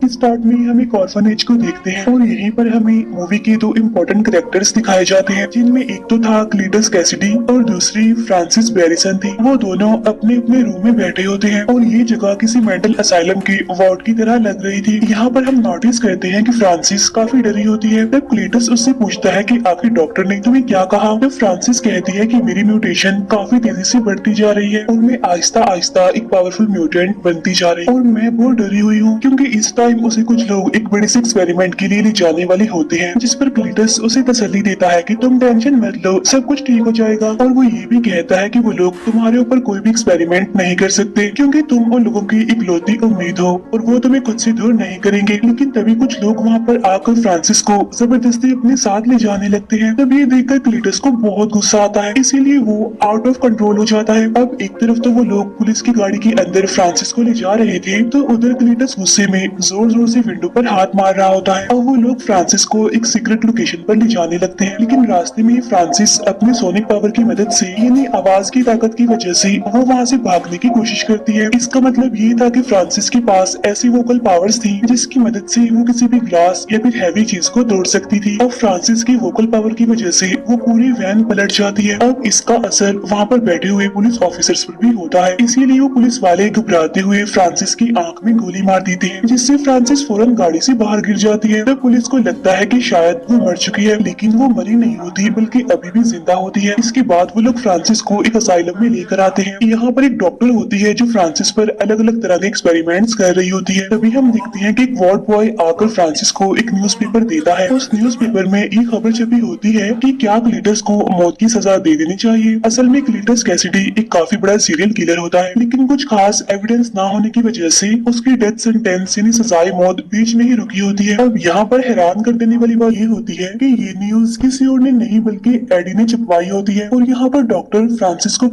Start में हम एक ऑर्फनेज को देखते हैं और यहीं पर हमें मूवी के दो इम्पोर्टेंट कैरेक्टर्स दिखाए जाते हैं, जिनमें एक तो था क्लीटस कैसिडी और दूसरी फ्रांसिस बैरिसन थी। वो दोनों अपने अपने रूम में बैठे होते हैं और ये जगह किसी मेंटल असाइलम के वार्ड की तरह लग रही थी। यहाँ पर हम नोटिस करते हैं कि फ्रांसिस काफी डरी होती है। तब क्लीटस उससे पूछता है कि आखिर डॉक्टर ने तुम्हें क्या कहा। तब फ्रांसिस कहती है कि मेरी म्यूटेशन काफी तेजी से बढ़ती जा रही है और मैं आहिस्ता आहिस्ता एक पावरफुल म्यूटेंट बनती जा रही हूँ और मैं बहुत डरी हुई हूँ, क्योंकि इस टाइम उसे कुछ लोग एक बड़े से एक्सपेरिमेंट के लिए ले जाने वाले होते हैं। जिस पर क्लीटस उसे तसल्ली देता है कि तुम टेंशन मत लो, सब कुछ ठीक हो जाएगा। और वो ये भी कहता है कि वो लोग तुम्हारे ऊपर कोई भी एक्सपेरिमेंट नहीं कर सकते, क्योंकि तुम उन लोगों की इकलौती उम्मीद हो और वो तुम्हें खुद से दूर नहीं करेंगे। लेकिन तभी कुछ लोग वहाँ पर आकर फ्रांसिस को जबरदस्ती अपने साथ ले जाने लगते हैं। तब ये देखकर क्लीटस को बहुत गुस्सा आता है, इसीलिए वो आउट ऑफ कंट्रोल हो जाता है। अब एक तरफ तो वो लोग पुलिस की गाड़ी के अंदर फ्रांसिस को ले जा रहे थे, तो उधर क्लीटस गुस्से में जोर जोर से विंडो पर हाथ मार रहा होता है और वो लोग फ्रांसिस को एक सीक्रेट लोकेशन पर ले जाने लगते हैं। लेकिन रास्ते में फ्रांसिस अपने सोनिक पावर की मदद से, यानी आवाज की ताकत की वजह से, वो वहाँ से भागने की कोशिश करती है। इसका मतलब ये था कि फ्रांसिस के पास ऐसी वोकल पावर्स थी जिसकी मदद से वो किसी भी ग्लास या फिर हैवी चीज को तोड़ सकती थी। अब फ्रांसिस की वोकल पावर की वजह से वो पूरी वैन पलट जाती है। अब इसका असर वहाँ पर बैठे हुए पुलिस ऑफिसर्स पर भी होता है, इसीलिए वो पुलिस वाले घबराते हुए फ्रांसिस की आंख में गोली मार देते हैं, जिससे फ्रांसिस फौरन गाड़ी से बाहर गिर जाती है। तब पुलिस को लगता है कि शायद वो मर चुकी है, लेकिन वो मरी नहीं होती बल्कि अभी भी जिंदा होती है। इसके बाद वो लोग फ्रांसिस को एक असाइलम में लेकर आते हैं। यहाँ पर एक डॉक्टर होती है जो फ्रांसिस पर अलग अलग तरह के एक्सपेरिमेंट्स कर रही होती है। तभी हम देखते हैं कि एक वार्ड बॉय आकर फ्रांसिस को एक न्यूज़पेपर देता है। उस न्यूज़पेपर में ये खबर छपी होती है कि क्या क्लीटस को मौत की सजा दे देनी चाहिए। असल में क्लीटस कैसिडी एक काफी बड़ा सीरियल किलर होता है, लेकिन कुछ खास एविडेंस ना होने की वजह से उसकी डेथ सेंटेंस यानी सजाए मौत बीच में ही रुकी होती है। अब यहाँ पर हैरान कर देने वाली बात ये होती है कि ये न्यूज किसी और ने नहीं बल्कि एडी ने छपवाई होती है और यहाँ पर डॉक्टर फ्रांसिस को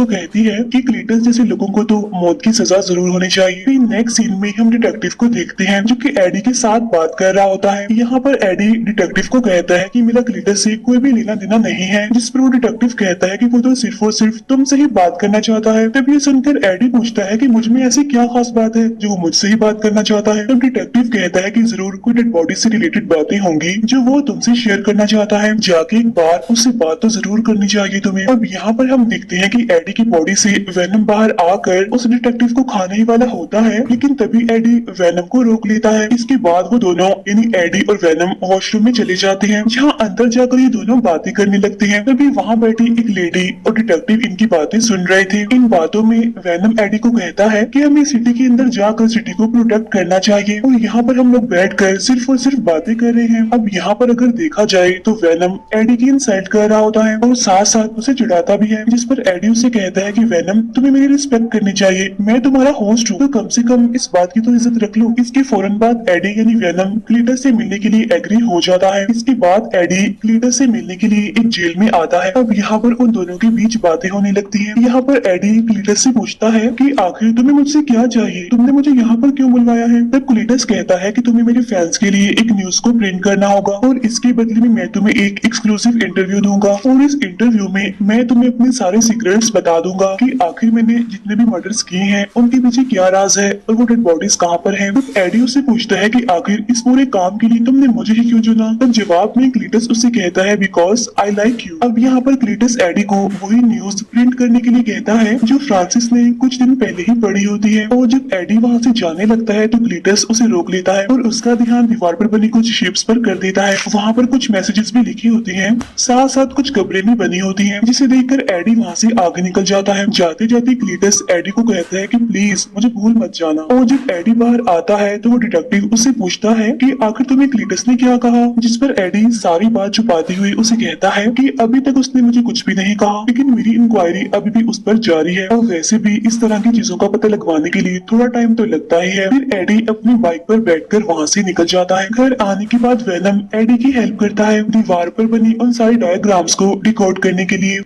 कहती है कि क्लीटस जैसे लोगों को तो मौत की सजा जरूर होनी चाहिए। नेक्स्ट सीन में हम डिटेक्टिव को देखते हैं जो कि एडी के साथ बात कर रहा होता है। यहाँ पर एडी डिटेक्टिव को कहता है कि मेरा क्लीटस से कोई भी लेना देना नहीं है, जिस पर वो डिटेक्टिव कहता है कि वो तो सिर्फ और सिर्फ तुमसे ही बात करना चाहता है। तब ये सुनकर एडी पूछता है कि मुझ में ऐसी क्या खास बात है जो वो मुझसे ही बात करना चाहता है। तब डिटेक्टिव कहता है कि जरूर कोई डेड बॉडी से रिलेटेड बातें होंगी जो वो तुमसे शेयर करना चाहता है। जाके एक बार उससे बात तो जरूर करनी चाहिए तुम्हें। अब यहाँ पर हम देखते हैं कि एडी की बॉडी से वेनम बाहर आकर उस डिटेक्टिव को खाने ही वाला होता है, लेकिन तभी एडी वेनम को रोक लेता है। इसके बाद वो दोनों यानी एडी और वेनम वॉशरूम में चले जाते हैं, जहाँ अंदर जाकर ये दोनों बातें करने लगते हैं। तभी वहाँ बैठी एक लेडी और डिटेक्टिव इनकी बातें सुन रहे थे। इन बातों में वेनम एडी को कहता है कि हमें सिटी के अंदर जाकर सिटी को प्रोटेक्ट करना चाहिए और यहाँ पर हम लोग बैठकर सिर्फ और सिर्फ बातें कर रहे हैं। अब यहाँ पर अगर देखा जाए तो वेनम एडी की इंसल्ट कर रहा होता है और साथ साथ उसे चिढ़ाता भी है, जिस पर एडी उसे कहता है कि वेनम तुम्हें मेरी रिस्पेक्ट करनी चाहिए, मैं तुम्हारा होस्ट हूँ, तो कम से कम इस बात की तो इज्जत रख लो। इसके फौरन बाद एडी यानी वेनम क्लीटस से मिलने के लिए एग्री हो जाता है। इसके बाद एडी क्लीटस से मिलने के लिए एक जेल में आता है। अब यहाँ पर उन दोनों के बीच बातें होने लगती है। यहाँ पर एडी क्लीटस से पूछता है कि आखिर तुम्हें मुझसे क्या चाहिए, तुमने मुझे यहाँ पर क्यों बुलवाया है। तब क्लीटस कहता है कि तुम्हें मेरे फैंस के लिए एक न्यूज को प्रिंट करना होगा और इसके बदले में मैं तुम्हें एक एक्सक्लूसिव इंटरव्यू दूंगा और इस इंटरव्यू में मैं तुम्हें अपने सारे सीक्रेट्स बता दूंगा कि आखिर मैंने जितने भी मर्डर्स किए हैं उनके पीछे क्या राज है और वो डेड बॉडीज कहाँ पर हैं। तब एडी उससे पूछता है कि आखिर इस पूरे काम के लिए तुमने मुझे ही क्यों चुना। तब जवाब में क्लीटस उससे कहता है बिकॉज आई लाइक यू। अब यहाँ पर क्लीटस एडी को वही न्यूज प्रिंट करने के लिए कहता है जो फ्रांसिस ने कुछ दिन पहले ही पढ़ी होती है और जब एडी वहाँ से जाने लगता है तो क्लीटस उसे रोक लेता है और उसका ध्यान दीवार पर बनी कुछ शेप्स पर कर देता है। वहाँ पर कुछ मैसेजेस भी लिखे होते हैं, साथ साथ कुछ कब्रें भी बनी होती हैं, जिसे देखकर एडी वहाँ से आगे निकल जाता है। जाते जाते क्लीटस एडी को कहता है कि प्लीज मुझे भूल मत जाना। और जब एडी बाहर आता है तो वो डिटेक्टिव उससे पूछता है कि आखिर तुम्हें क्लीटस ने क्या कहा, जिस पर एडी सारी बात छुपाते हुए उसे कहता है कि अभी तक उसने मुझे कुछ भी नहीं कहा, लेकिन मेरी इंक्वायरी अभी भी उस पर जारी है और वैसे भी इस तरह की चीजों का पता लगवाने के लिए थोड़ा टाइम तो लगता ही है। फिर एडी अपनी बाइक पर बैठकर वहाँ से निकल जाता है। घर आने के बाद वेनम एडी की हेल्प करता है दीवार पर बनी उन सारी डायग्राम्स को डिकोड करने के लिए।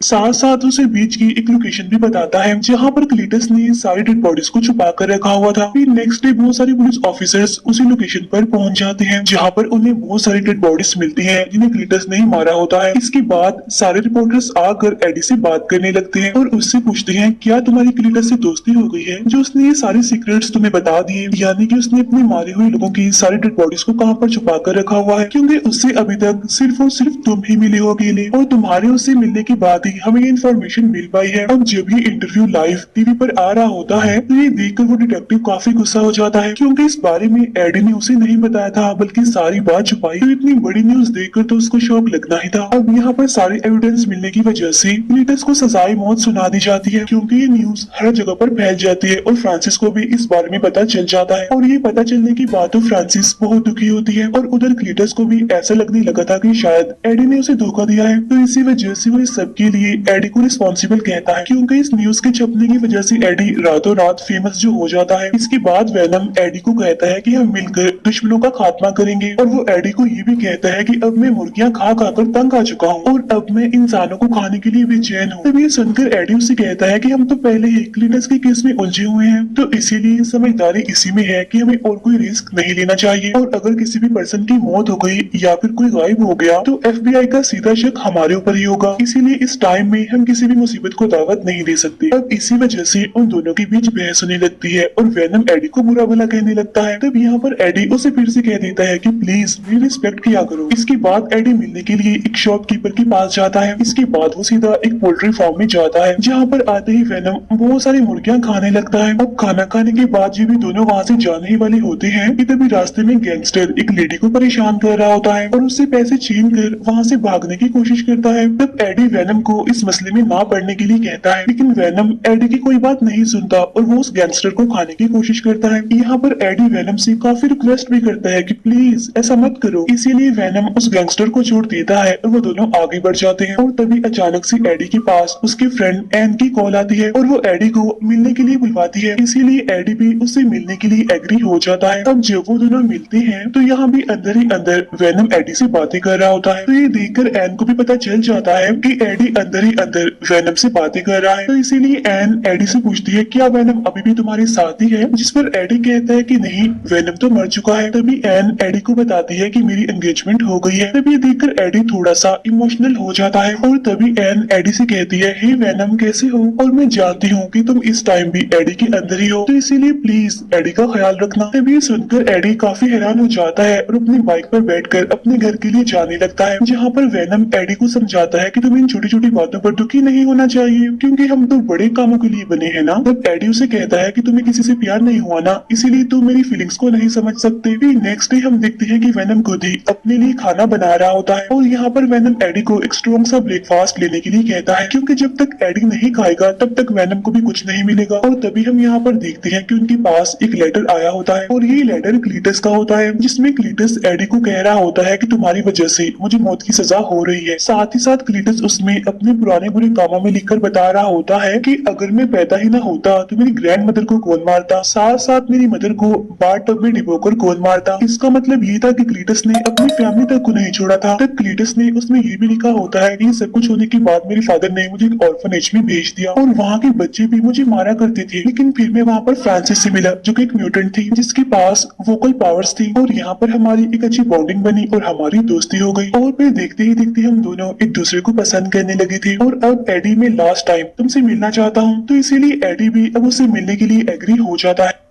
साथ साथ उसे बीच की एक लोकेशन भी बताता है जहाँ पर क्लीटस ने सारी डेड बॉडीज को छुपा कर रखा हुआ था। फिर नेक्स्ट डे बहुत सारे पुलिस ऑफिसर्स उसी लोकेशन पर पहुंच जाते हैं जहाँ पर उन्हें बहुत सारी डेड बॉडीज मिलती हैं जिन्हें क्लीटस ने ही मारा होता है। इसके बाद सारे रिपोर्टर्स आकर एडी से बात करने लगते हैं और उससे पूछते हैं क्या तुम्हारी क्लीटस से दोस्ती हो गई है जो उसने ये सारे सीक्रेट्स तुम्हें बता दिए, यानी कि उसने अपने मारे हुए लोगों की सारी डेड बॉडीज को कहाँ पर छुपा कर रखा हुआ है, क्योंकि उससे अभी तक सिर्फ और सिर्फ तुम ही मिले हो अकेले और तुम्हारे उससे मिलने के बाद ही हमें ये इन्फॉर्मेशन मिल पाई है। अब जब ये इंटरव्यू लाइव टीवी पर आ रहा होता है तो ये देखकर वो डिटेक्टिव काफी गुस्सा हो जाता है क्योंकि इस बारे में एडी ने उसे नहीं बताया था बल्कि सारी बात छुपाई। तो इतनी बड़ी न्यूज देखकर तो उसको शौक लगना ही था। अब यहाँ पर सारे एविडेंस मिलने की वजह से क्लीटस को सजाए मौत सुना दी जाती है क्योंकि ये न्यूज हर जगह पर फैल जाती है और फ्रांसिस को भी इस बारे में पता चल जाता है। और ये पता चलने के बाद तो फ्रांसिस बहुत दुखी होती है और उधर क्लीटस को भी ऐसा लगने लगा था कि शायद एडी ने उसे धोखा दिया है। तो इसी वजह से वो इस सब के लिए एडी को रिस्पॉन्सिबल कहता है क्योंकि इस न्यूज के छपने की वजह से एडी रातों रात फेमस जो हो जाता है। इसके बाद वेनम एडी को कहता है कि हम मिलकर दुश्मनों का खात्मा करेंगे और वो एडी को ये भी कहता है कि अब मैं मुर्गियां खा खाकर तंग आ चुका हूँ और अब मैं इंसानों को खाने के लिए बेचैन हूँ। तब ये सुनकर एडी उससे कहता है कि हम तो पहले ही क्लीटस के केस में उलझे हुए हैं तो इसीलिए समझदारी इसी में है कि हमें और कोई रिस्क नहीं लेना चाहिए और अगर किसी भी पर्सन की मौत हो गई या फिर कोई गायब हो गया तो FBI का सीधा शक हमारे ऊपर ही होगा, इसीलिए इस टाइम में हम किसी भी मुसीबत को दावत नहीं दे सकते। अब इसी वजह से उन दोनों के बीच बहस होने लगती है और वेनम एडी को बुरा भला कहने लगता है। तब यहाँ पर एडी उसे फिर से कह देता है कि प्लीज मेरी रिस्पेक्ट किया करो। इसके बाद एडी मिलने के लिए एक शॉपकीपर के पास जाता है। इसके बाद वो सीधा एक पोल्ट्री फार्म में जाता है जहाँ पर आते ही वेनम बहुत सारी मुर्गियां खाने लगता है। अब खाना खाने के बाद जब भी दोनों वहाँ से जाने ही वाले होते हैं कि तभी रास्ते में गैंगस्टर एक लेडी को परेशान कर रहा होता है और उससे पैसे छीन कर वहाँ से भागने की कोशिश करता है। तब एडी वेनम को इस मसले में ना पड़ने के लिए कहता है लेकिन वेनम एडी की कोई बात नहीं सुनता और वो उस गैंगस्टर को खाने की कोशिश करता है। यहाँ पर एडी वेनम से काफी रिक्वेस्ट भी करता है कि प्लीज ऐसा मत करो, इसीलिए वेनम उस गैंगस्टर को छोड़ देता है और वो दोनों आगे बढ़ जाते हैं। और तभी अचानक से एडी के पास उसके फ्रेंड एन की कॉल आती है और वो एडी को मिलने के लिए बुलवाती है, इसीलिए एडी भी उससे मिलने के लिए एग्री हो जाता है। अब जब वो दोनों मिलते हैं तो यहाँ भी अंदर ही अंदर वेनम एडी से बातें कर रहा होता है। तो ये देखकर एन को भी पता चल जाता है कि एडी अंदर ही अंदर वेनम से बातें कर रहा है। तो इसीलिए एन एडी से पूछती है क्या वेनम अभी भी तुम्हारे साथ ही है, जिस पर एडी कहता है कि नहीं वेनम तो मर चुका है। तभी एन एडी को बताती है कि मेरी एंगेजमेंट हो गई है। तभी देखकर एडी थोड़ा सा इमोशनल हो जाता है और तभी एन एडी से कहती है हे वेनम कैसे हो, और मैं जानती हूँ कि तुम इस टाइम भी एडी के अंदर ही हो तो इसीलिए प्लीज एडी का ख्याल रखना। तभी सुनकर एडी काफी हैरान हो जाता है और अपनी बाइक पर बैठकर अपने घर के लिए जाने लगता है जहाँ पर वेनम एडी को समझाता है कि तुम इन छोटी छोटी बातों पर दुखी नहीं होना चाहिए क्योंकि हम तो बड़े कामों के लिए बने हैं ना। तब एडी उसे कहता है कि तुम्हें किसी से प्यार नहीं हुआ ना, इसीलिए तुम मेरी फीलिंग्स को नहीं समझ सकते। फिर नेक्स्ट डे हम देखते हैं कि वेनम खुद ही अपने लिए खाना बना रहा होता है और यहाँ पर वेनम एडी को एक स्ट्रॉन्ग सा ब्रेकफास्ट लेने के लिए कहता है क्योंकि जब तक एडी नहीं खाएगा तब तक वेनम को भी कुछ नहीं मिलेगा। और तभी हम यहाँ पर देखते हैं कि उनके पास एक लेटर आया होता है और ये लेटर क्लीटस का होता है जिसमें क्लीटस एडी को कह रहा होता है कि तुम्हारी वजह से मुझे मौत की सजा हो रही है। साथ ही साथ क्लीटस उसमें अपने पुराने बुरे कामों में लिखकर बता रहा होता है कि अगर मैं पैदा ही ना होता तो मेरी ग्रैंड मदर को कौन मारता, साथ साथ मेरी मदर को बाथ टब में डिबोकर कौन मारता। इसका मतलब ये था कि क्लीटस ने अपनी फैमिली तक को नहीं छोड़ा था। तब क्लीटस ने उसमें ये भी लिखा होता है कि सब कुछ होने के बाद मेरे फादर ने मुझे एक ऑर्फनेज में भेज दिया और वहाँ के बच्चे भी मुझे मारा करते थे, लेकिन फिर मैं वहाँ पर फ्रांसिस से मिला जो कि एक म्यूटेंट थी जिसके पास वोकल पावर्स थी और यहाँ पर हमारी एक अच्छी बॉन्डिंग बनी और हमारी दोस्ती हो गई और फिर देखते ही देखते हम दोनों एक दूसरे को पसंद करने लगे थे। और अब एडी मैं लास्ट टाइम तुमसे मिलना चाहता हूँ तो इसीलिए एडी भी अब उससे मिलने के लिए एग्री हो जाता है।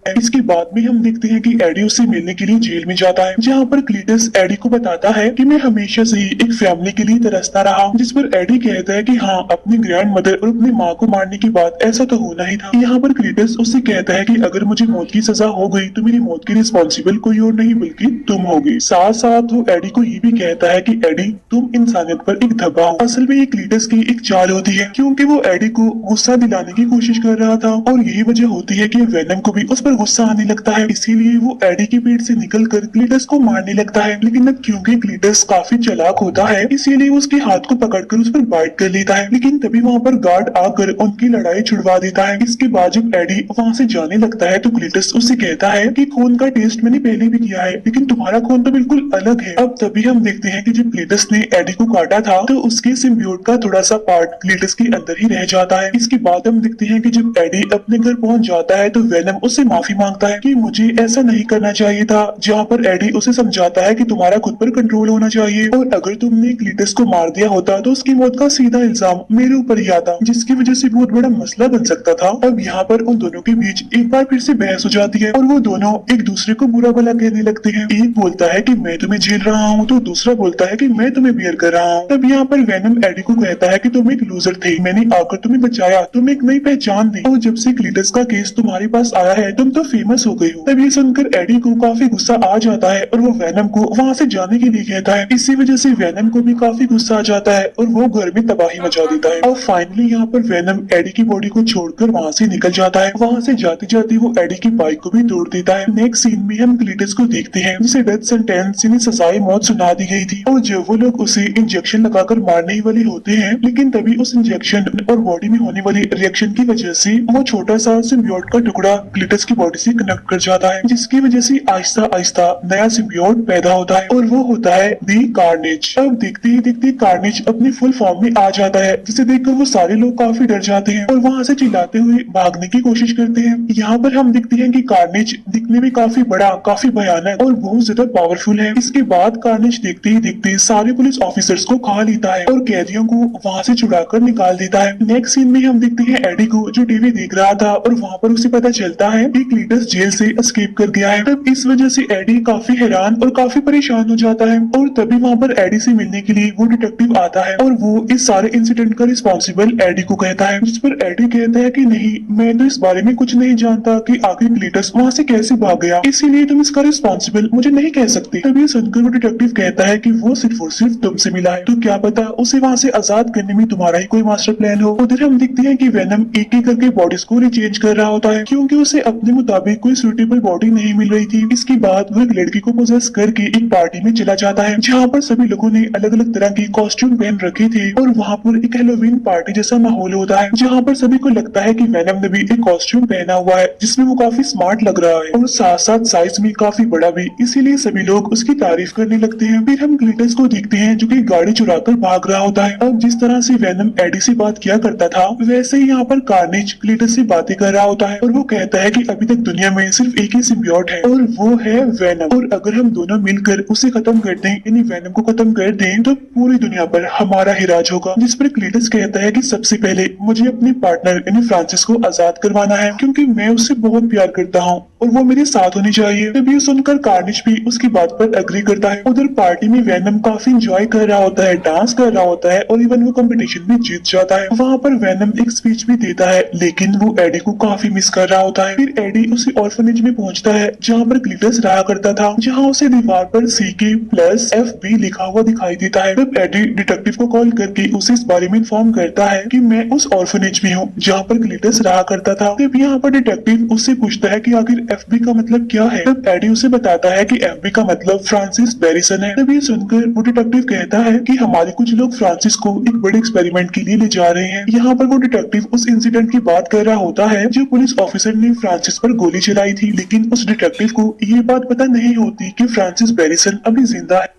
इसके बाद में हम देखते हैं कि एडी उससे मिलने के लिए जेल में जाता है जहाँ पर क्लीटस एडी को बताता है कि मैं हमेशा से ही एक फैमिली के लिए तरसता रहा, जिस पर एडी कहता है कि हाँ अपनी ग्रैंड मदर और अपनी माँ को मारने की बात ऐसा तो होना ही था। यहाँ पर क्लीटस उससे कहता है कि अगर मुझे मौत की सजा हो गई तो मेरी मौत की रिस्पॉन्सिबल कोई और नहीं बल्कि तुम होगी। साथ साथ वो एडी को ये भी कहता है कि एडी तुम इंसानियत पर एक धब्बा हो। असल में ये क्लीटस की एक चाल होती है क्योंकि वो एडी को गुस्सा दिलाने की कोशिश कर रहा था और यही वजह होती है कि वेनम को भी उस पर गुस्सा आने लगता है, इसीलिए वो एडी के पेट से निकलकर क्लीटस को मारने लगता है। लेकिन अब क्योंकि क्लीटस काफी चालाक होता है, इसीलिए वो उसके हाथ को पकड़कर उस पर बाइट कर लेता है। लेकिन तभी वहाँ पर गार्ड आकर उनकी लड़ाई छुड़वा देता है। इसके बाद जब एडी वहाँ से जाने लगता है तो क्लीटस उससे कहता है कि खून का टेस्ट मैंने पहले भी किया है, लेकिन तुम्हारा खून तो बिल्कुल अलग है। अब तभी हम देखते हैं कि जब क्लीटस ने एडी को काटा था तो उसके सिम्बियोट का थोड़ा सा पार्ट क्लीटस के अंदर ही रह जाता है। इसके बाद हम देखते हैं कि जब एडी अपने घर पहुंच जाता है तो वेनम उससे माफी मांगता है कि मुझे ऐसा नहीं करना चाहिए था, जहाँ पर एडी उसे समझाता है कि तुम्हारा खुद पर कंट्रोल होना चाहिए और अगर तुमने क्लीटस को मार दिया होता तो उसकी मौत का सीधा इल्जाम मेरे ऊपर ही आता, जिसकी वजह से बहुत बड़ा मसला बन सकता था। अब यहाँ पर उन दोनों के बीच एक बार फिर से बहस हो जाती है और वो दोनों एक दूसरे को बुरा भला कहने लगते हैं। एक बोलता है कि मैं तुम्हें झेल रहा हूँ तो दूसरा बोलता है कि मैं तुम्हें बियर कर रहा हूँ। तब यहाँ पर वेनम एडी को कहता है कि तुम एक लूजर थे, मैंने आकर तुम्हें बचाया, तुम्हें एक नई पहचान दी और जब से क्लीटस का केस तुम्हारे पास आया है तुम तो फेमस हो गई हो। तब ये सुनकर एडी को काफी गुस्सा आ जाता है और वो वेनम को वहाँ से जाने के लिए कहता है। इसी वजह से वेनम को भी काफी गुस्सा आ जाता है और वो घर में तबाही मचा देता है। और फाइनली यहाँ पर वेनम एडी की बॉडी को छोड़कर वहाँ से निकल जाता है। वहाँ से जाते जाते वो एडी की बाइक को भी तोड़ देता है। नेक्स्ट सीन में हम क्लीटस को देखते हैं जिसे डेथ सेंटेंस यानी सजाए मौत सुना दी गई थी और जब वो लोग उसे इंजेक्शन लगाकर मारने ही वाले होते हैं, लेकिन तभी उस इंजेक्शन और बॉडी में होने वाली रिएक्शन की वजह से वो छोटा सा सिम्बियोट का टुकड़ा क्लीटस की बॉडी से कनेक्ट कर जाता है, जिसकी वजह से आहिस्ता आहिस्ता नया सिम्बियोट पैदा होता है और वो होता है दी कार्नेज। अब देखते ही देखते कार्नेज अपनी फुल फॉर्म में आ जाता है, जिसे देखकर वो सारे लोग काफी डर जाते हैं और वहाँ से चिल्लाते हुए भागने की कोशिश करते हैं। यहाँ पर हम देखते हैं कि कार्नेज दिखने में काफी बड़ा, काफी भयानक और बहुत ज्यादा पावरफुल है। इसके बाद कार्नेज देखते ही देखते सारे पुलिस ऑफिसर्स को खा लेता है और कैदियों को वहाँ से छुड़ाकर निकाल देता है। नेक्स्ट सीन में हम देखते हैं एडी को जो टीवी देख रहा था और वहाँ पर उसे पता चलता है कि क्लीटस जेल से एस्केप कर गया है। तब इस वजह से एडी काफी हैरान और काफी परेशान हो जाता है और तभी वहाँ पर एडी से मिलने के लिए वो डिटेक्टिव आता है और वो इस सारे इंसिडेंट का रिस्पॉन्सिबल एडी को कहता है, जिस पर एडी कहता है कि नहीं, मैं तो इस बारे में कुछ नहीं जानता कि आखिर क्लीटस वहाँ से कैसे भाग गया, इसीलिए तुम इसका रिस्पॉन्सिबल मुझे नहीं कह सकते। तब ये सुनकर वो डिटेक्टिव कहता है कि वो सिर्फ और सिर्फ तुमसे मिला है, तो क्या पता उसे वहाँ से आजाद करने में तुम्हारा ही कोई मास्टर प्लान हो। उधर हम देखते हैं कि वेनम एक एक करके बॉडीज को रिचेंज कर रहा होता है क्योंकि उसे अपने मुताबिक कोई सूटेबल बॉडी नहीं मिल रही थी। इसके बाद वो एक लड़की को पोजेस करके एक पार्टी में चला जाता है जहाँ पर सभी लोगों ने अलग अलग तरह के कॉस्ट्यूम पहन रखे थे और वहाँ पर एक हैलोवीन पार्टी जैसा माहौल होता है जहाँ पर सभी को लगता है कि वेनम ने भी एक कॉस्ट्यूम पहना हुआ है जिसमें वो काफी स्मार्ट लग रहा है और साथ साथ साइज में काफी बड़ा भी, इसीलिए सभी लोग उसकी तारीफ करने लगते हैं। फिर हम क्लीटस को देखते हैं जो कि गाड़ी चुराकर भाग रहा होता है। अब जिस तरह से वेनम एडी से बात किया करता था वैसे ही यहाँ पर कार्नेज क्लीटस से बातें कर रहा होता है और वो कहता है कि अभी तक दुनिया में सिर्फ एक ही सिम्बियोट है और वो है वेनम, और अगर हम दोनों मिलकर उसे खत्म कर दें यानी वेनम को खत्म कर दें तो पूरी दुनिया पर हमारा ही राज होगा। जिस पर क्लीटस कहता है कि सबसे पहले मुझे अपने पार्टनर यानी फ्रांसिस को आजाद करवाना है क्योंकि मैं उससे बहुत प्यार करता हूँ और वो मेरे साथ होनी चाहिए। तब ये सुनकर कार्नेज भी उसकी बात पर अग्री करता है। उधर पार्टी में वेनम काफी एंजॉय कर रहा होता है, डांस कर रहा होता है और इवन वो कंपटीशन भी जीत जाता है। वहाँ पर वेनम एक स्पीच भी देता है लेकिन वो एडी को काफी मिस कर रहा होता है। फिर एडी उसी ऑर्फनेज में पहुंचता है जहाँ पर क्लीटस रहा करता था, जहाँ उसे दीवार पर CK+FB लिखा हुआ दिखाई देता है। तब एडी डिटेक्टिव को कॉल करके उसे इस बारे में इन्फॉर्म करता है कि मैं उस ऑर्फनेज में हूँ जहाँ पर क्लीटस रहा करता था। तब यहाँ पर डिटेक्टिव उससे पूछता है कि आखिर FB का मतलब क्या है। तब एडी उसे बताता है कि FB का मतलब फ्रांसिस बैरिसन है। तब ये सुनकर वो डिटेक्टिव कहता है कि हमारे कुछ लोग फ्रांसिस को एक बड़े एक्सपेरिमेंट के लिए ले जा रहे हैं। यहाँ पर वो डिटेक्टिव उस इंसिडेंट की बात कर रहा होता है जो पुलिस ऑफिसर ने फ्रांसिस पर गोली चलाई थी, लेकिन उस डिटेक्टिव को ये बात पता नहीं होती कि फ्रांसिस बैरिसन अभी जिंदा है।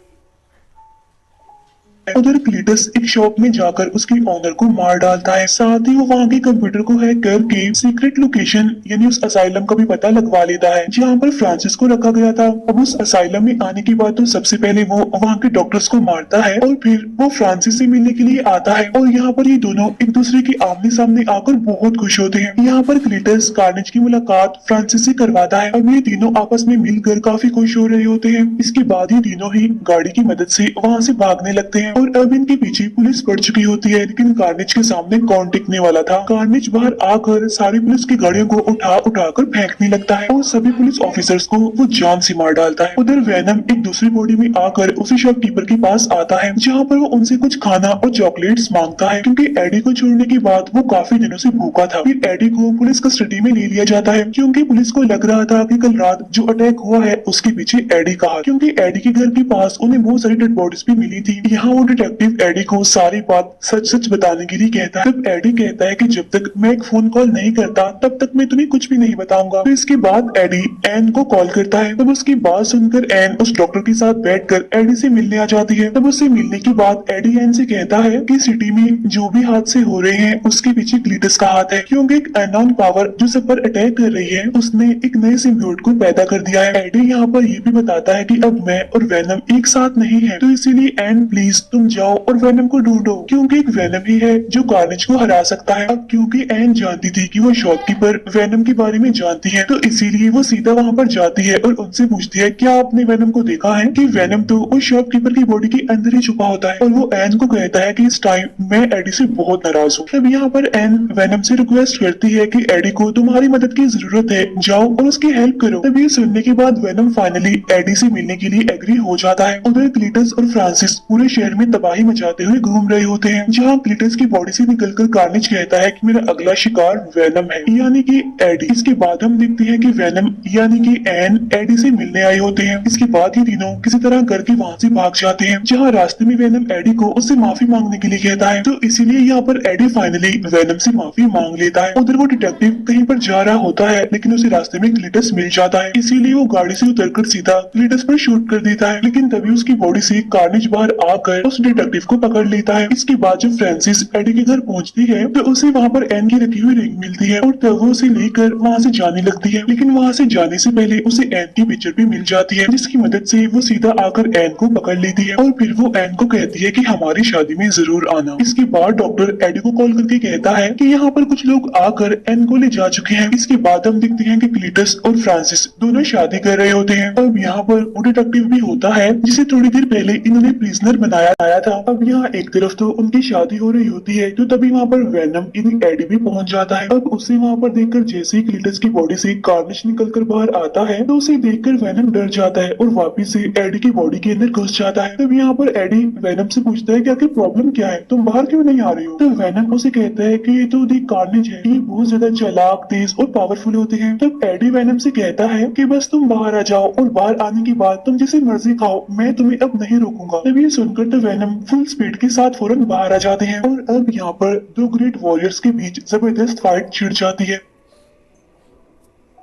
उधर क्लीटस एक शॉप में जाकर उसके ओनर को मार डालता है, साथ ही वो वहाँ के कंप्यूटर को हैक करके सीक्रेट लोकेशन यानी उस असाइलम का भी पता लगवा लेता है जहाँ पर फ्रांसिस को रखा गया था। अब उस असाइलम में आने के बाद तो सबसे पहले वो वहाँ के डॉक्टर्स को मारता है और फिर वो फ्रांसिस से मिलने के लिए आता है और यहाँ पर ये दोनों एक दूसरे के आमने सामने आकर बहुत खुश होते हैं। यहाँ पर क्लीटस कार्नेज की मुलाकात फ्रांसिस से करवाता है। अब ये तीनों आपस में मिलकर काफी खुश हो रहे होते हैं। इसके बाद ये तीनों ही गाड़ी की मदद से वहाँ से भागने लगते हैं। और अब इनके पीछे पुलिस पड़ चुकी होती है, लेकिन कार्नेज के सामने कौन टिकने वाला था। कार्नेज बाहर आकर सारी पुलिस की गाड़ियों को उठा उठाकर फेंकने लगता है और सभी पुलिस ऑफिसर्स को वो जान से मार डालता है। उधर वेनम एक दूसरी बॉडी में आकर उसी शॉपकीपर के पास आता है, जहाँ पर वो उनसे कुछ खाना और चॉकलेट्स मांगता है, क्योंकि एडी को छोड़ने के बाद वो काफी दिनों से भूखा था। फिर एडी को पुलिस कस्टडी में ले लिया जाता है, क्योंकि पुलिस को लग रहा था कि कल रात जो अटैक हुआ है उसके पीछे एडी का हाथ, क्योंकि एडी के घर के पास उन्हें बहुत सारी डेड बॉडीज भी मिली थी। यहाँ वो डिटेक्टिव एडी को सारी बात सच सच बताने के लिए कहता है। तब एडी कहता है कि जब तक मैं एक फोन कॉल नहीं करता तब तक मैं तुम्हें कुछ भी नहीं बताऊंगा। तो इसके बाद एडी एन को कॉल करता है। तब उसकी बात सुनकर एन उस डॉक्टर के साथ बैठकर एडी से मिलने आ जाती है। तब उससे मिलने के बाद एडी एन से कहता है कि सिटी में जो भी हादसे हो रहे हैं उसके पीछे क्लीटस का हाथ है, क्योंकि एक अननोन पावर जो सब पर अटैक कर रही है उसने एक नए सिम्बियोट को पैदा कर दिया है। एडी यहाँ पर ये भी बताता है कि अब मैं और वेनम एक साथ नहीं है, तो इसीलिए एन प्लीज तुम जाओ और वेनम को ढूंढो, क्योंकि एक वेनम ही है जो कार्नेज को हरा सकता है। अब क्योंकि एन जानती थी कि वो शॉपकीपर वेनम के बारे में जानती है, तो इसीलिए वो सीधा वहाँ पर जाती है और उनसे पूछती है क्या आपने वेनम को देखा है, कि वेनम तो उस शॉपकीपर की बॉडी के अंदर ही छुपा होता है। और वो एन को कहता है कि इस टाइम मैं एडी से बहुत नाराज हूँ। अब यहाँ पर एन वेनम से रिक्वेस्ट करती है कि एडी को तुम्हारी मदद की जरूरत है, जाओ और उसकी हेल्प करो। तब ये सुनने के बाद वेनम फाइनली एडी से मिलने के लिए एग्री हो जाता है। उधर क्लीटस और फ्रांसिस पूरे शहर में तबाही मचाते हुए घूम रहे होते हैं, जहाँ क्लीटस की बॉडी से निकलकर कार्नेज कहता है कि मेरा अगला शिकार वेनम है, यानी कि एडी। इसके बाद हम देखते हैं कि वेनम यानी कि एन एडी से मिलने आए होते हैं। इसके बाद ये तीनों किसी तरह करके वहाँ से भाग जाते हैं, जहाँ रास्ते में वेनम एडी को उससे माफी मांगने के लिए कहता है, तो इसीलिए यहाँ पर एडी फाइनली वेनम से माफी मांग लेता है। उधर वो डिटेक्टिव कहीं पर जा रहा होता है, लेकिन उसे रास्ते में क्लीटस मिल जाता है, इसीलिए वो गाड़ी से उतरकर सीधा क्लीटस पर शूट कर देता है। लेकिन तभी उसकी बॉडी से कार्नेज बाहर आकर उस डिटेक्टिव को पकड़ लेता है। इसके बाद जब फ्रांसिस एडी के घर पहुंचती है तो उसे वहाँ पर एन की रखी हुई रिंग मिलती है और तब वो उसे लेकर वहाँ से जाने लगती है। लेकिन वहाँ से जाने से पहले उसे एन की पिक्चर भी मिल जाती है, जिसकी मदद से वो सीधा आकर एन को पकड़ लेती है और फिर वो एन को कहती है कि हमारी शादी में जरूर आना। इसके बाद डॉक्टर एडी को कॉल करके कहता है कि यहाँ पर कुछ लोग आकर एन को ले जा चुके हैं। इसके बाद हम देखते हैं कि क्लीटस और फ्रांसिस दोनों शादी कर रहे होते हैं। अब यहाँ पर वो डिटेक्टिव भी होता है जिसे थोड़ी देर पहले इन्होंने प्रिजनर बनाया था। अब यहाँ एक तरफ तो उनकी शादी हो रही होती है, तो तभी वहाँ पर वेनम एडी भी पहुंच जाता है। अब उसे वहाँ पर देखकर जैसे ही क्लीटस की बॉडी से कार्नेज निकलकर बाहर आता है तो उसे देखकर वेनम डर जाता है और वापिस से एडी की बॉडी के अंदर घुस जाता है। तब यहाँ पर एडी वेनम से पूछता है कि आखिर प्रॉब्लम क्या है, तुम बाहर क्यों नहीं आ रही हो। तो वेनम उसे कहता है कि ये तो दी कार्नेज है, ये बहुत ज्यादा चालाक, तेज और पावरफुल होते हैं। तब एडी वेनम से कहता है कि बस तुम बाहर आ जाओ और बाहर आने के बाद तुम जैसे मर्जी खाओ, मैं तुम्हें अब नहीं रोकूंगा। तब ये सुनकर तो वेनम फुल स्पीड के साथ फौरन बाहर आ जाते हैं और अब यहाँ पर दो ग्रेट वॉरियर्स के बीच जबरदस्त फाइट छिड़ जाती है।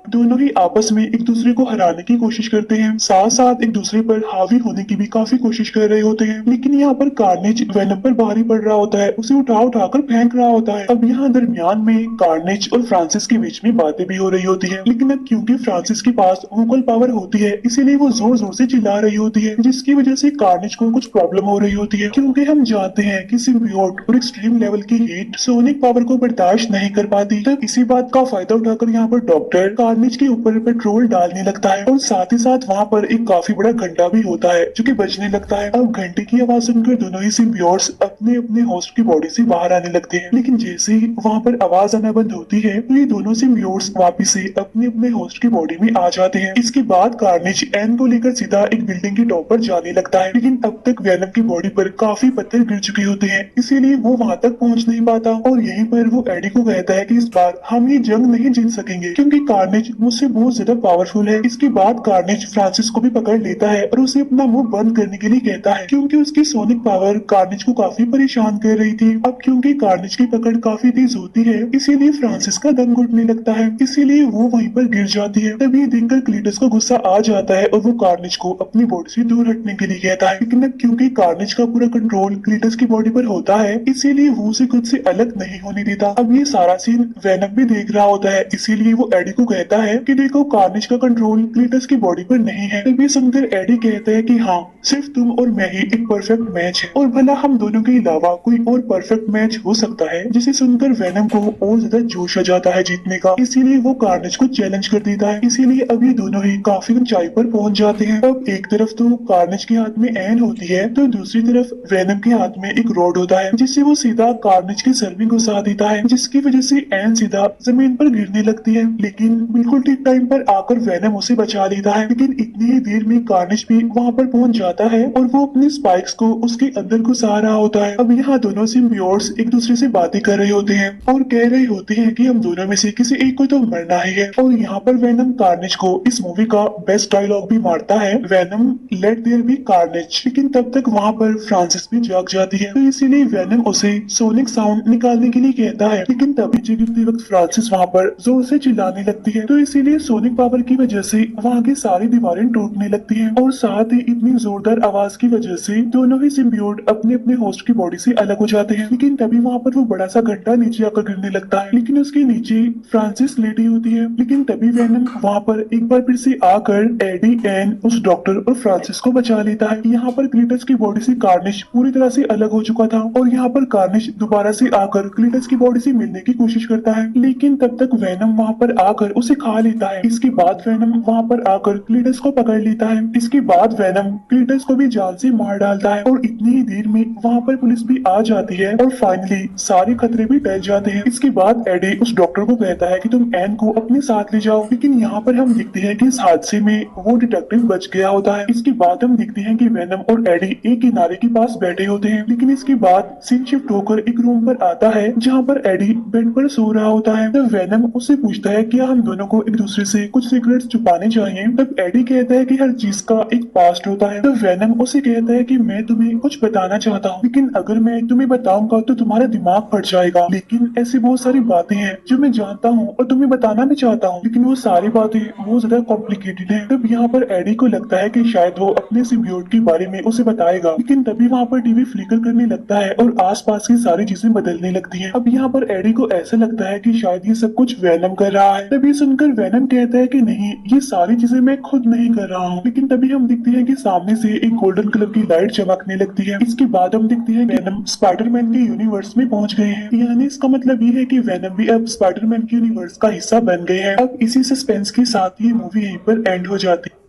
दोनों ही आपस में एक दूसरे को हराने की कोशिश करते हैं, साथ साथ एक दूसरे पर हावी होने की भी काफी कोशिश कर रहे होते हैं। लेकिन यहाँ पर कार्नेज वेनम पर भारी पड़ रहा होता है, उसे उठा उठाकर फेंक रहा होता है। अब यहाँ दरमियान में कार्नेज और फ्रांसिस के बीच में बातें भी हो रही होती है, लेकिन अब क्योंकि फ्रांसिस के पास वोकल पावर होती है इसीलिए वो जोर जोर से चिल्ला रही होती है, जिसकी वजह से कार्नेज को कुछ प्रॉब्लम हो रही होती है, क्योंकि हम जानते हैं कि सिम्बियोट और एक्सट्रीम लेवल की हीट सोनिक पावर को बर्दाश्त नहीं कर पाती। तब इसी बात का फायदा उठाकर यहाँ पर डॉक्टर कार्नेज के ऊपर पेट्रोल डालने लगता है और साथ ही साथ वहाँ पर एक काफी बड़ा घंटा भी होता है जो कि बजने लगता है। अब घंटे की आवाज सुनकर दोनों ही सिम्बियोट्स अपने अपने होस्ट की बॉडी से बाहर आने लगते हैं, लेकिन जैसे ही वहाँ पर आवाज आना बंद होती है तो ये दोनों सिम्बियोट्स वापिस से अपने अपने होस्ट की बॉडी में आ जाते हैं। इसके बाद कार्नेज एन को लेकर सीधा एक बिल्डिंग के टॉप पर जाने लगता है, लेकिन अब तक वेनम की बॉडी पर काफी पत्थर गिर चुके होते हैं, इसीलिए वो वहाँ तक पहुँच नहीं पाता और यहीं पर वो एडी को कहता है कि इस बार हम ये जंग नहीं जीत सकेंगे क्योंकि कार्नेज मुझसे बहुत ज्यादा पावरफुल है। इसके बाद कार्नेज फ्रांसिस को भी पकड़ लेता है और उसे अपना मुंह बंद करने के लिए कहता है, क्योंकि उसकी सोनिक पावर कार्नेज को काफी परेशान कर रही थी। अब क्योंकि कार्नेज की पकड़ काफी तेज होती है इसीलिए फ्रांसिस का दम घुटने लगता है, इसीलिए वो वहीं पर गिर जाती है। तभी देखकर क्लीटस को गुस्सा आ जाता है और वो कार्नेज को अपनी बॉडी से दूर हटने के लिए कहता है, लेकिन अब क्योंकि कार्नेज का पूरा कंट्रोल क्लीटस की बॉडी पर होता है इसीलिए वो उसे खुद से अलग नहीं होने देता। अब ये सारा सीन वेनम भी देख रहा होता है, इसीलिए वो एडी को कहता है कि देखो कार्नेज का कंट्रोल क्लीटस की बॉडी पर नहीं है। तब ये सुनकर एडी कहता है कि हाँ सिर्फ तुम और मैं ही एक परफेक्ट मैच है, और भला हम दोनों के अलावा कोई और परफेक्ट मैच हो सकता है? जिसे सुनकर वेनम को और ज्यादा जोश आ जाता है जीतने का, इसीलिए वो कार्नेज को चैलेंज कर देता है। इसीलिए अब ये दोनों ही काफी ऊंचाई पर पहुंच जाते हैं। अब एक तरफ तो कार्नेज के हाथ में एन होती है, तो दूसरी तरफ वेनम के हाथ में एक रोड होता है, जिससे वो सीधा कार्नेज के सर में घुसा देता है, जिसकी वजह से एन सीधा जमीन पर गिरने लगती है। लेकिन बिल्कुल ठीक टाइम पर आकर वेनम उसे बचा लेता है। लेकिन इतनी ही देर में कार्नेज भी वहां पर पहुंच जाता है और वो अपने स्पाइक्स को उसके अंदर घुसा रहा होता है। अब यहाँ दोनों सिम्बियोट्स एक दूसरे से बातें कर रहे होते हैं और कह रहे होते हैं कि हम दोनों में से किसी एक को तो मरना ही है। और यहाँ पर वेनम कार्नेज को इस मूवी का बेस्ट डायलॉग भी मारता है, Venom let there be carnage. लेकिन तब तक वहाँ पर फ्रांसिस भी जाग जाती है, तो इसीलिए वेनम उसे सोनिक साउंड निकालने के लिए कहता है। लेकिन तभी गिरते वक्त फ्रांसिस वहाँ पर जोर से चिल्लाने लगती है, तो इसीलिए सोनिक पावर की वजह से वहाँ की सारी दीवारें टूटने लगती हैं, और साथ ही इतनी जोरदार आवाज की वजह से दोनों ही सिम्बियोट अपने अपने होस्ट की बॉडी से अलग हो जाते हैं। लेकिन तभी वहाँ पर वो बड़ा सा घंटा नीचे आकर गिरने लगता है, लेकिन उसके नीचे फ्रांसिस लेटी होती है। लेकिन तभी वेनम वहाँ पर एक बार फिर से आकर एडी, एन, उस डॉक्टर और फ्रांसिस को बचा लेता है। यहाँ पर क्लीटस की बॉडी से कार्निश पूरी तरह से अलग हो चुका था, और यहाँ पर कार्निश दोबारा से आकर क्लीटस की बॉडी से मिलने की कोशिश करता है, लेकिन तब तक वेनम वहाँ पर आकर उसे खा लेता है। इसके बाद वेनम वहाँ पर आकर क्लीटस को पकड़ लेता है। इसके बाद वेनम क्लीटस को भी जान से मार डालता है, और इतनी ही देर में वहाँ पर पुलिस भी आ जाती है और फाइनली सारे खतरे भी टल जाते हैं। इसके बाद एडी उस डॉक्टर को कहता है कि तुम एन को अपने साथ ले जाओ, लेकिन यहाँ पर हम देखते हैं कि इस हादसे में वो डिटेक्टिव बच गया होता है। इसके बाद हम देखते हैं कि वेनम और एडी एक किनारे के पास बैठे होते हैं, लेकिन इसके बाद सीन शिफ्ट होकर एक रूम पर आता है जहाँ पर एडी बेड पर सो रहा होता है। तब वेनम उससे पूछता है कि हम दोनों को एक दूसरे से कुछ सीक्रेट्स छुपाने चाहिए। तब एडी कहता है कि हर चीज का एक पास्ट होता है। तब वेनम उसे कहता है कि मैं तुम्हें कुछ बताना चाहता हूँ, लेकिन अगर मैं तुम्हें बताऊंगा तो तुम्हारा दिमाग फट जाएगा। लेकिन ऐसी बहुत सारी बातें हैं जो मैं जानता हूँ और तुम्हें बताना भी चाहता हूँ, लेकिन वो सारी बातें बहुत ज्यादा कॉम्प्लिकेटेड है। तब यहाँ पर एडी को लगता है कि शायद वो अपने सिम्बियोट के बारे में उसे बताएगा, लेकिन तभी वहाँ पर टीवी फ्लिकर करने लगता है और आसपास की सारी चीजें बदलने लगती हैं। अब यहाँ पर एडी को ऐसा लगता है कि शायद ये सब कुछ वेनम कर रहा है। तभी सुनकर वेनम कहता है कि नहीं, ये सारी चीजें मैं खुद नहीं कर रहा हूँ। लेकिन तभी हम देखते हैं कि सामने से एक गोल्डन कलर की लाइट चमकने लगती है। इसके बाद हम देखते हैं वेनम स्पाइडरमैन के यूनिवर्स में पहुंच गए हैं, यानी इसका मतलब ये है कि वेनम भी अब स्पाइडरमैन के यूनिवर्स का हिस्सा बन गए हैं। अब इसी सस्पेंस के साथ ये मूवी यहीं पर एंड हो जाती है।